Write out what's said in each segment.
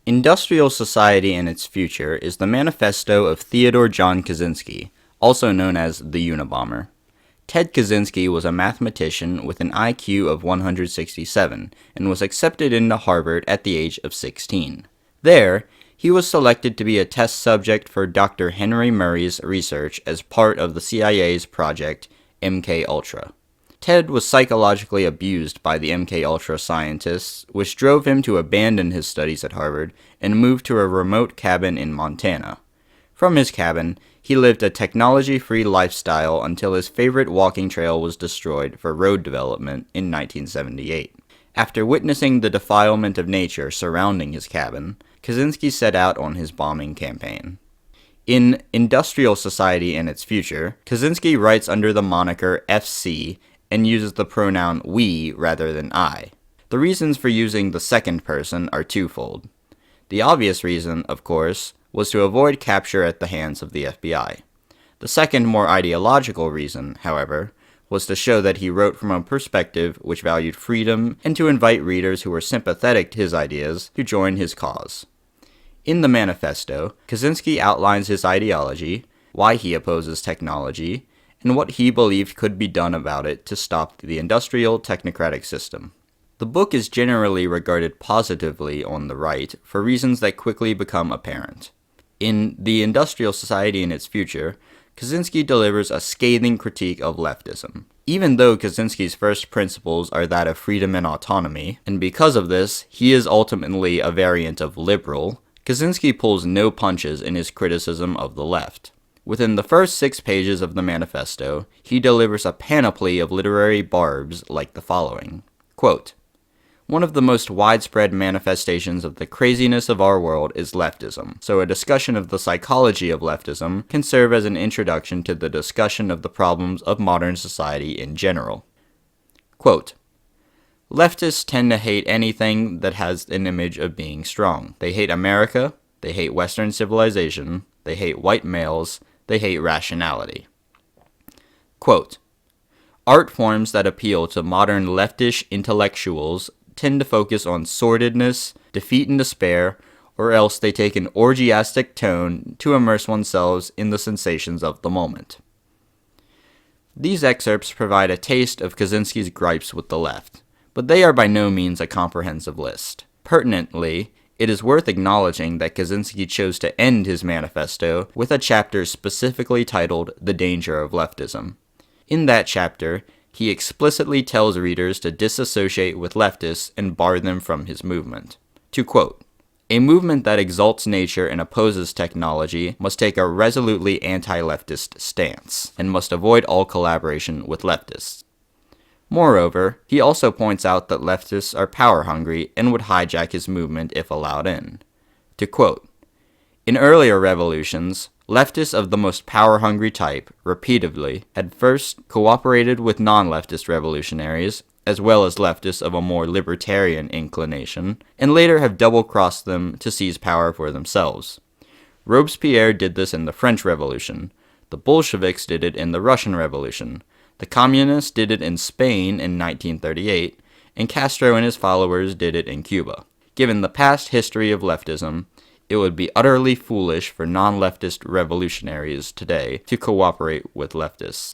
Industrial Society and Its Future is the manifesto of Theodore John Kaczynski, also known as the Unabomber. Ted Kaczynski was a mathematician with an IQ of 167 and was accepted into Harvard at the age of 16. There, he was selected to be a test subject for Dr. Henry Murray's research as part of the CIA's project MKUltra. Ted was psychologically abused by the MKUltra scientists, which drove him to abandon his studies at Harvard and move to a remote cabin in Montana. From his cabin, he lived a technology-free lifestyle until his favorite walking trail was destroyed for road development in 1978. After witnessing the defilement of nature surrounding his cabin, Kaczynski set out on his bombing campaign. In Industrial Society and Its Future, Kaczynski writes under the moniker FC and uses the pronoun we rather than I. The reasons for using the second person are twofold. The obvious reason, of course, was to avoid capture at the hands of the FBI. The second, more ideological reason, however, was to show that he wrote from a perspective which valued freedom and to invite readers who were sympathetic to his ideas to join his cause. In the manifesto, Kaczynski outlines his ideology, why he opposes technology, and what he believed could be done about it to stop the industrial technocratic system. The book is generally regarded positively on the right for reasons that quickly become apparent. In The Industrial Society and Its Future, Kaczynski delivers a scathing critique of leftism. Even though Kaczynski's first principles are that of freedom and autonomy, and because of this, he is ultimately a variant of liberal, Kaczynski pulls no punches in his criticism of the left. Within the first 6 pages of the manifesto, he delivers a panoply of literary barbs like the following. Quote, "One of the most widespread manifestations of the craziness of our world is leftism, so a discussion of the psychology of leftism can serve as an introduction to the discussion of the problems of modern society in general." Quote, "Leftists tend to hate anything that has an image of being strong. They hate America, they hate Western civilization, they hate white males, they hate rationality." Quote, "Art forms that appeal to modern leftish intellectuals tend to focus on sordidness, defeat and despair, or else they take an orgiastic tone to immerse oneself in the sensations of the moment." These excerpts provide a taste of Kaczynski's gripes with the left, but they are by no means a comprehensive list. Pertinently, it is worth acknowledging that Kaczynski chose to end his manifesto with a chapter specifically titled "The Danger of Leftism." In that chapter, he explicitly tells readers to disassociate with leftists and bar them from his movement. To quote, "A movement that exalts nature and opposes technology must take a resolutely anti-leftist stance, and must avoid all collaboration with leftists." Moreover, he also points out that leftists are power-hungry and would hijack his movement if allowed in. To quote, "In earlier revolutions, leftists of the most power-hungry type, repeatedly, had first cooperated with non-leftist revolutionaries, as well as leftists of a more libertarian inclination, and later have double-crossed them to seize power for themselves. Robespierre did this in the French Revolution, the Bolsheviks did it in the Russian Revolution, the Communists did it in Spain in 1938, and Castro and his followers did it in Cuba. Given the past history of leftism, it would be utterly foolish for non-leftist revolutionaries today to cooperate with leftists."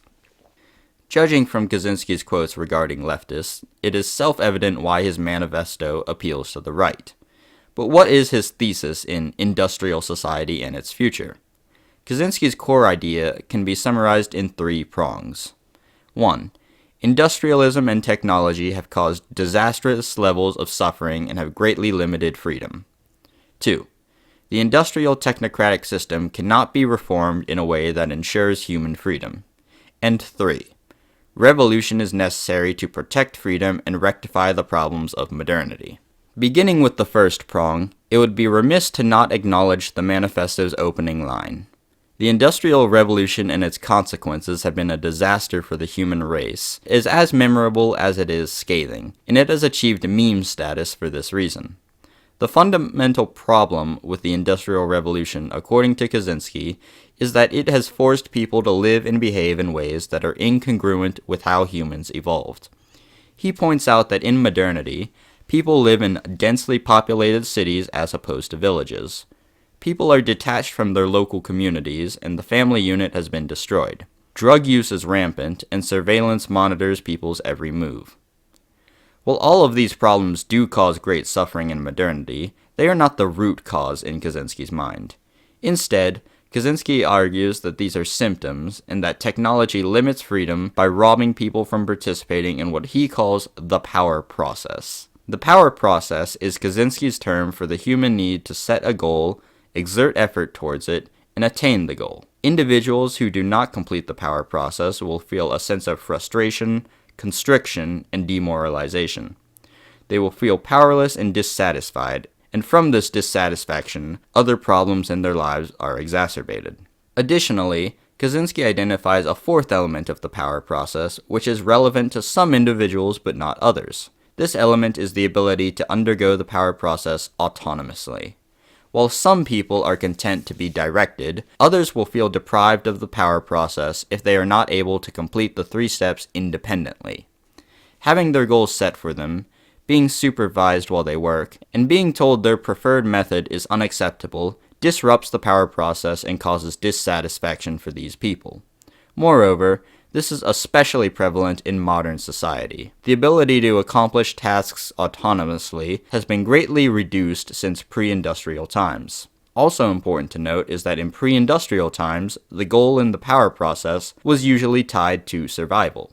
Judging from Kaczynski's quotes regarding leftists, it is self-evident why his manifesto appeals to the right. But what is his thesis in Industrial Society and Its Future? Kaczynski's core idea can be summarized in 3 prongs. 1. Industrialism and technology have caused disastrous levels of suffering and have greatly limited freedom. 2. The industrial technocratic system cannot be reformed in a way that ensures human freedom. And 3. Revolution is necessary to protect freedom and rectify the problems of modernity. Beginning with the first prong, it would be remiss to not acknowledge the manifesto's opening line. "The Industrial Revolution and its consequences have been a disaster for the human race," is as memorable as it is scathing, and it has achieved meme status for this reason. The fundamental problem with the Industrial Revolution, according to Kaczynski, is that it has forced people to live and behave in ways that are incongruent with how humans evolved. He points out that in modernity, People live in densely populated cities as opposed to villages. People are detached from their local communities, and the family unit has been destroyed. Drug use is rampant, and surveillance monitors people's every move. While all of these problems do cause great suffering in modernity, they are not the root cause in Kaczynski's mind. Instead, Kaczynski argues that these are symptoms, and that technology limits freedom by robbing people from participating in what he calls the power process. The power process is Kaczynski's term for the human need to set a goal, exert effort towards it, and attain the goal. Individuals who do not complete the power process will feel a sense of frustration, constriction, and demoralization. They will feel powerless and dissatisfied, and from this dissatisfaction, other problems in their lives are exacerbated. Additionally, Kaczynski identifies a fourth element of the power process, which is relevant to some individuals but not others. This element is the ability to undergo the power process autonomously. While some people are content to be directed, others will feel deprived of the power process if they are not able to complete the 3 steps independently. Having their goals set for them, being supervised while they work, and being told their preferred method is unacceptable disrupts the power process and causes dissatisfaction for these people. Moreover, this is especially prevalent in modern society. The ability to accomplish tasks autonomously has been greatly reduced since pre-industrial times. Also important to note is that in pre-industrial times, the goal in the power process was usually tied to survival.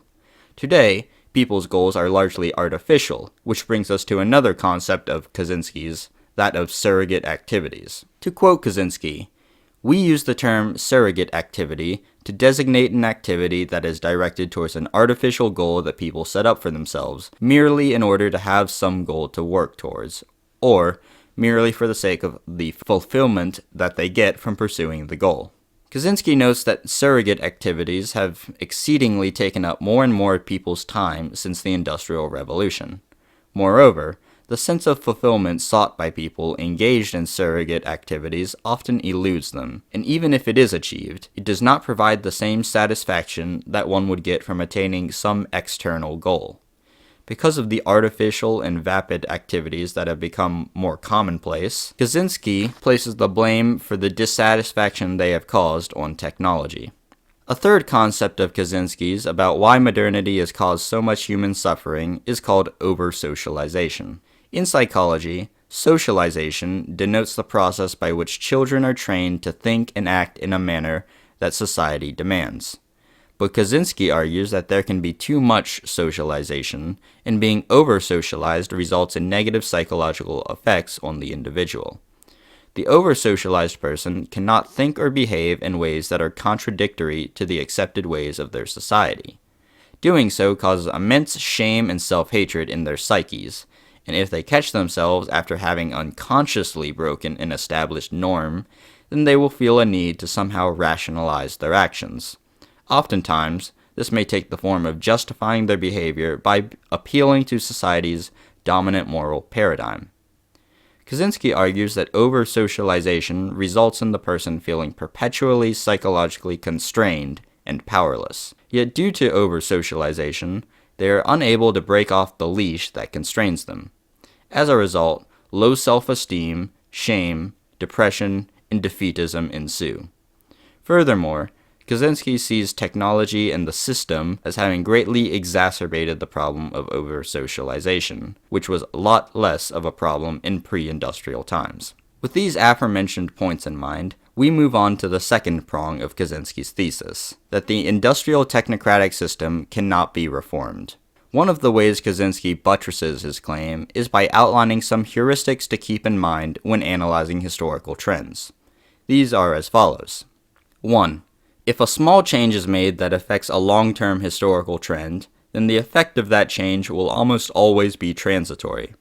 Today, people's goals are largely artificial, which brings us to another concept of Kaczynski's, that of surrogate activities. To quote Kaczynski, "We use the term surrogate activity to designate an activity that is directed towards an artificial goal that people set up for themselves, merely in order to have some goal to work towards, or merely for the sake of the fulfillment that they get from pursuing the goal." Kaczynski notes that surrogate activities have exceedingly taken up more and more people's time since the Industrial Revolution. Moreover, the sense of fulfillment sought by people engaged in surrogate activities often eludes them, and even if it is achieved, it does not provide the same satisfaction that one would get from attaining some external goal. Because of the artificial and vapid activities that have become more commonplace, Kaczynski places the blame for the dissatisfaction they have caused on technology. A third concept of Kaczynski's about why modernity has caused so much human suffering is called over-socialization. In psychology, socialization denotes the process by which children are trained to think and act in a manner that society demands. But Kaczynski argues that there can be too much socialization, and being over-socialized results in negative psychological effects on the individual. The over-socialized person cannot think or behave in ways that are contradictory to the accepted ways of their society. Doing so causes immense shame and self-hatred in their psyches, and if they catch themselves after having unconsciously broken an established norm, then they will feel a need to somehow rationalize their actions. Oftentimes, this may take the form of justifying their behavior by appealing to society's dominant moral paradigm. Kaczynski argues that over-socialization results in the person feeling perpetually psychologically constrained and powerless. Yet due to over-socialization, they are unable to break off the leash that constrains them. As a result, low self-esteem, shame, depression, and defeatism ensue. Furthermore, Kaczynski sees technology and the system as having greatly exacerbated the problem of over-socialization, which was a lot less of a problem in pre-industrial times. With these aforementioned points in mind, we move on to the second prong of Kaczynski's thesis, that the industrial technocratic system cannot be reformed. One of the ways Kaczynski buttresses his claim is by outlining some heuristics to keep in mind when analyzing historical trends. These are as follows. 1. If a small change is made that affects a long-term historical trend, then the effect of that change will almost always be transitory.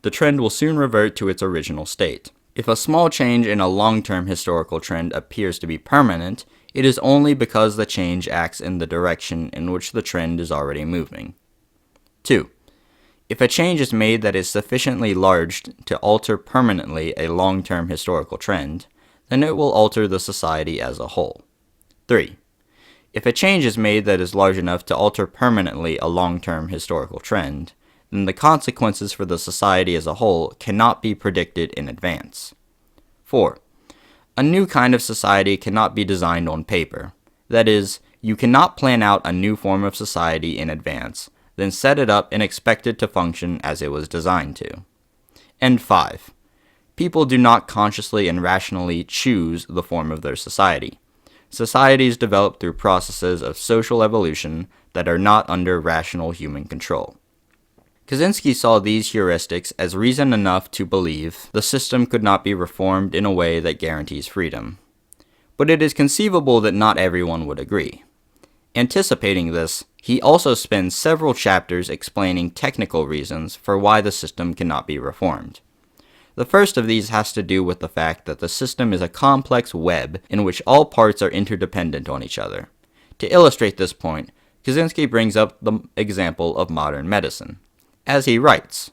The trend will soon revert to its original state. If a small change in a long-term historical trend appears to be permanent, it is only because the change acts in the direction in which the trend is already moving. 2. If a change is made that is sufficiently large to alter permanently a long-term historical trend, then it will alter the society as a whole. 3. If a change is made that is large enough to alter permanently a long-term historical trend, then the consequences for the society as a whole cannot be predicted in advance. 4. A new kind of society cannot be designed on paper. That is, you cannot plan out a new form of society in advance, then set it up and expect it to function as it was designed to. And 5. People do not consciously and rationally choose the form of their society. Societies develop through processes of social evolution that are not under rational human control. Kaczynski saw these heuristics as reason enough to believe the system could not be reformed in a way that guarantees freedom. But it is conceivable that not everyone would agree. Anticipating this, he also spends several chapters explaining technical reasons for why the system cannot be reformed. The first of these has to do with the fact that the system is a complex web in which all parts are interdependent on each other. To illustrate this point, Kaczynski brings up the example of modern medicine. As he writes,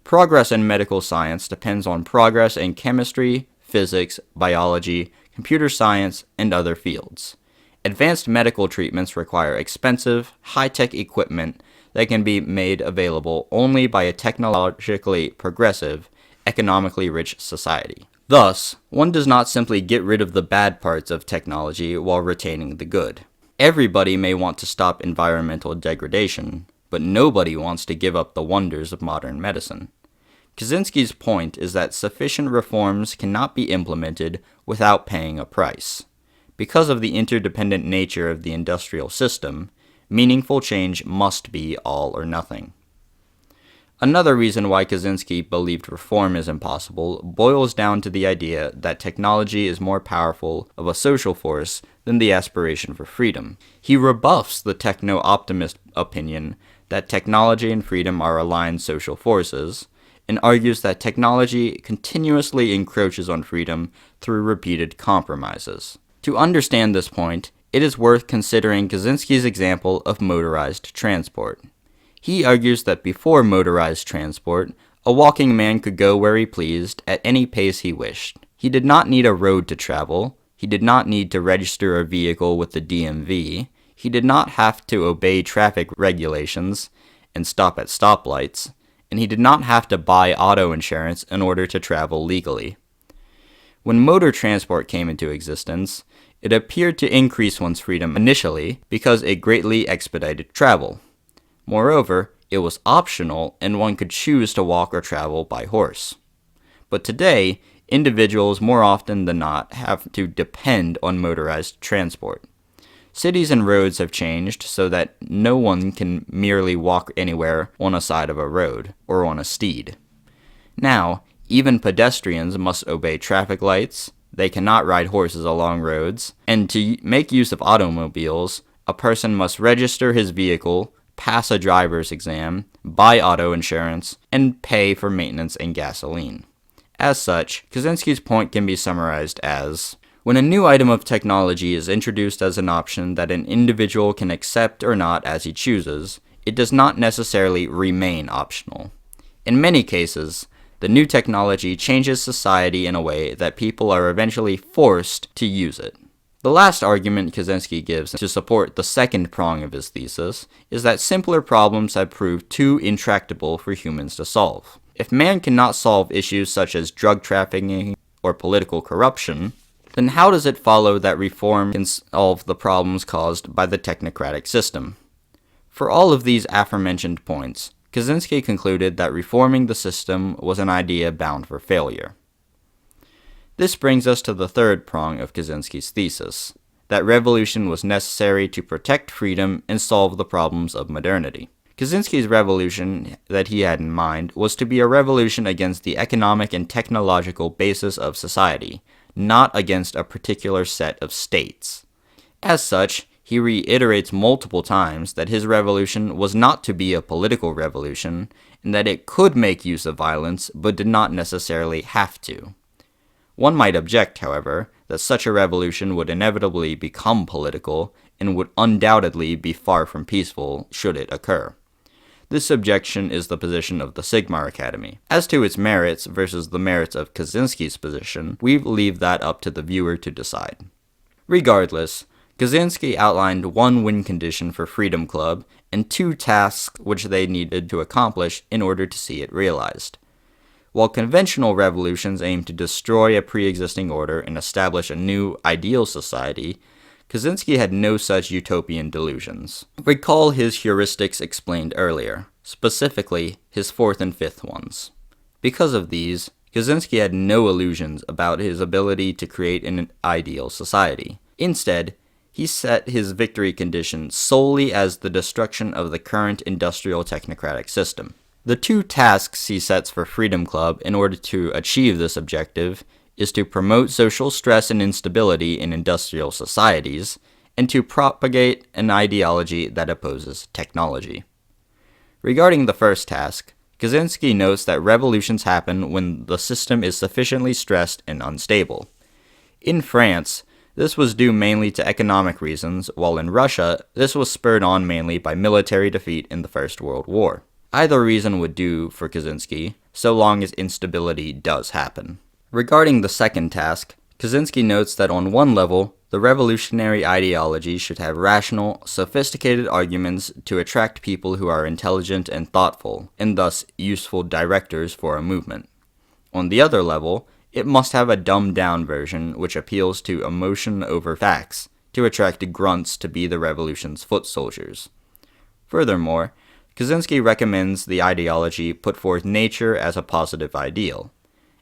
"Progress in medical science depends on progress in chemistry, physics, biology, computer science, and other fields. Advanced medical treatments require expensive, high-tech equipment that can be made available only by a technologically progressive, economically rich society. Thus, one does not simply get rid of the bad parts of technology while retaining the good. Everybody may want to stop environmental degradation, but nobody wants to give up the wonders of modern medicine." Kaczynski's point is that sufficient reforms cannot be implemented without paying a price. Because of the interdependent nature of the industrial system, meaningful change must be all or nothing. Another reason why Kaczynski believed reform is impossible boils down to the idea that technology is more powerful of a social force than the aspiration for freedom. He rebuffs the techno-optimist opinion that technology and freedom are aligned social forces, and argues that technology continuously encroaches on freedom through repeated compromises. To understand this point, it is worth considering Kaczynski's example of motorized transport. He argues that before motorized transport, a walking man could go where he pleased at any pace he wished. He did not need a road to travel, he did not need to register a vehicle with the DMV, he did not have to obey traffic regulations and stop at stoplights, and he did not have to buy auto insurance in order to travel legally. When motor transport came into existence, it appeared to increase one's freedom initially because it greatly expedited travel. Moreover, it was optional and one could choose to walk or travel by horse. But today, individuals more often than not have to depend on motorized transport. Cities and roads have changed so that no one can merely walk anywhere on a side of a road or on a steed. Now, even pedestrians must obey traffic lights, they cannot ride horses along roads, and to make use of automobiles, a person must register his vehicle, pass a driver's exam, buy auto insurance, and pay for maintenance and gasoline. As such, Kaczynski's point can be summarized as, when a new item of technology is introduced as an option that an individual can accept or not as he chooses, it does not necessarily remain optional. In many cases, the new technology changes society in a way that people are eventually forced to use it. The last argument Kaczynski gives to support the second prong of his thesis is that simpler problems have proved too intractable for humans to solve. If man cannot solve issues such as drug trafficking or political corruption, then how does it follow that reform can solve the problems caused by the technocratic system? For all of these aforementioned points, Kaczynski concluded that reforming the system was an idea bound for failure. This brings us to the third prong of Kaczynski's thesis, that revolution was necessary to protect freedom and solve the problems of modernity. Kaczynski's revolution that he had in mind was to be a revolution against the economic and technological basis of society, not against a particular set of states. As such, he reiterates multiple times that his revolution was not to be a political revolution, and that it could make use of violence, but did not necessarily have to. One might object, however, that such a revolution would inevitably become political, and would undoubtedly be far from peaceful should it occur. This objection is the position of the Sigmar Academy. As to its merits versus the merits of Kaczynski's position, we leave that up to the viewer to decide. Regardless, Kaczynski outlined one win condition for Freedom Club and 2 tasks which they needed to accomplish in order to see it realized. While conventional revolutions aim to destroy a pre-existing order and establish a new, ideal society, Kaczynski had no such utopian delusions. Recall his heuristics explained earlier, specifically his 4th and 5th ones. Because of these, Kaczynski had no illusions about his ability to create an ideal society. Instead, he set his victory condition solely as the destruction of the current industrial technocratic system. The 2 tasks he sets for Freedom Club in order to achieve this objective is to promote social stress and instability in industrial societies, and to propagate an ideology that opposes technology. Regarding the first task, Kaczynski notes that revolutions happen when the system is sufficiently stressed and unstable. In France, this was due mainly to economic reasons, while in Russia, this was spurred on mainly by military defeat in the First World War. Either reason would do for Kaczynski, so long as instability does happen. Regarding the second task, Kaczynski notes that on one level, the revolutionary ideology should have rational, sophisticated arguments to attract people who are intelligent and thoughtful, and thus useful directors for a movement. On the other level, it must have a dumbed-down version which appeals to emotion over facts, to attract grunts to be the revolution's foot soldiers. Furthermore, Kaczynski recommends the ideology put forth nature as a positive ideal.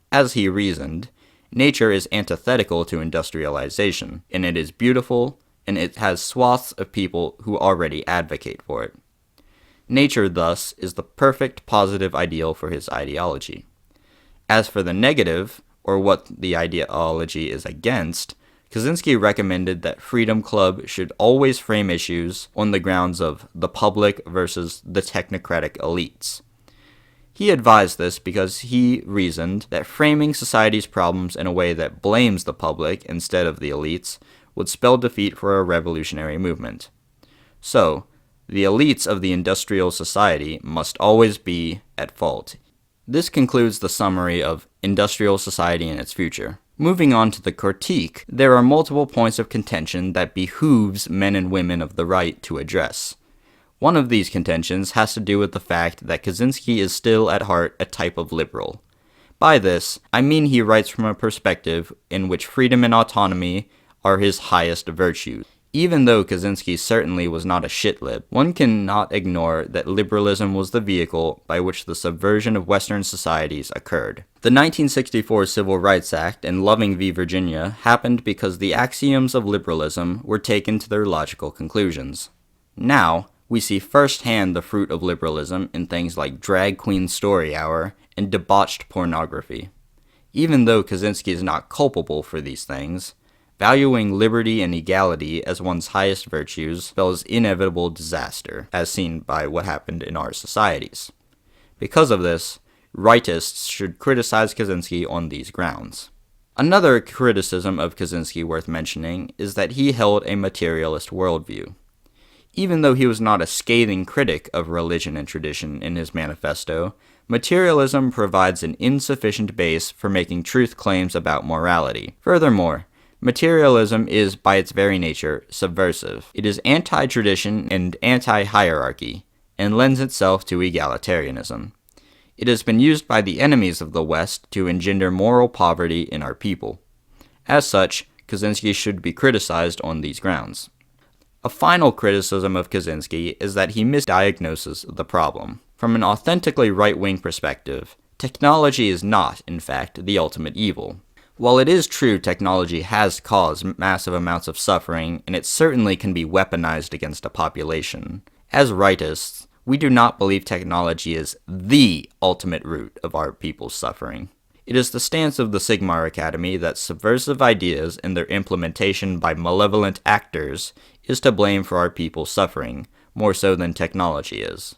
As he reasoned, nature is antithetical to industrialization, and it is beautiful, and it has swaths of people who already advocate for it. Nature, thus, is the perfect positive ideal for his ideology. As for the negative, or what the ideology is against, Kaczynski recommended that Freedom Club should always frame issues on the grounds of the public versus the technocratic elites. He advised this because he reasoned that framing society's problems in a way that blames the public instead of the elites would spell defeat for a revolutionary movement. So, the elites of the industrial society must always be at fault. This concludes the summary of industrial society and its future. Moving on to the critique, there are multiple points of contention that behooves men and women of the right to address. One of these contentions has to do with the fact that Kaczynski is still at heart a type of liberal. By this, I mean he writes from a perspective in which freedom and autonomy are his highest virtues. Even though Kaczynski certainly was not a shitlib, one cannot ignore that liberalism was the vehicle by which the subversion of Western societies occurred. The 1964 Civil Rights Act and Loving v. Virginia happened because the axioms of liberalism were taken to their logical conclusions. Now, we see firsthand the fruit of liberalism in things like drag queen story hour and debauched pornography. Even though Kaczynski is not culpable for these things, valuing liberty and equality as one's highest virtues spells inevitable disaster, as seen by what happened in our societies. Because of this, rightists should criticize Kaczynski on these grounds. Another criticism of Kaczynski worth mentioning is that he held a materialist worldview. Even though he was not a scathing critic of religion and tradition in his manifesto, materialism provides an insufficient base for making truth claims about morality. Furthermore, materialism is, by its very nature, subversive. It is anti-tradition and anti-hierarchy, and lends itself to egalitarianism. It has been used by the enemies of the West to engender moral poverty in our people. As such, Kaczynski should be criticized on these grounds. A final criticism of Kaczynski is that he misdiagnoses the problem. From an authentically right-wing perspective, technology is not, in fact, the ultimate evil. While it is true technology has caused massive amounts of suffering, and it certainly can be weaponized against a population, as rightists, we do not believe technology is the ultimate root of our people's suffering. It is the stance of the Sigmar Academy that subversive ideas and their implementation by malevolent actors is to blame for our people's suffering, more so than technology is.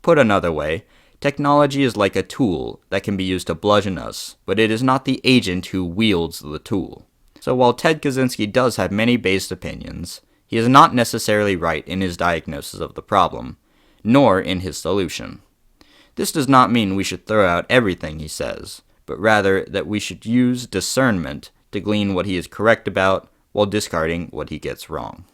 Put another way, technology is like a tool that can be used to bludgeon us, but it is not the agent who wields the tool. So while Ted Kaczynski does have many based opinions, he is not necessarily right in his diagnosis of the problem, nor in his solution. This does not mean we should throw out everything he says, but rather that we should use discernment to glean what he is correct about while discarding what he gets wrong.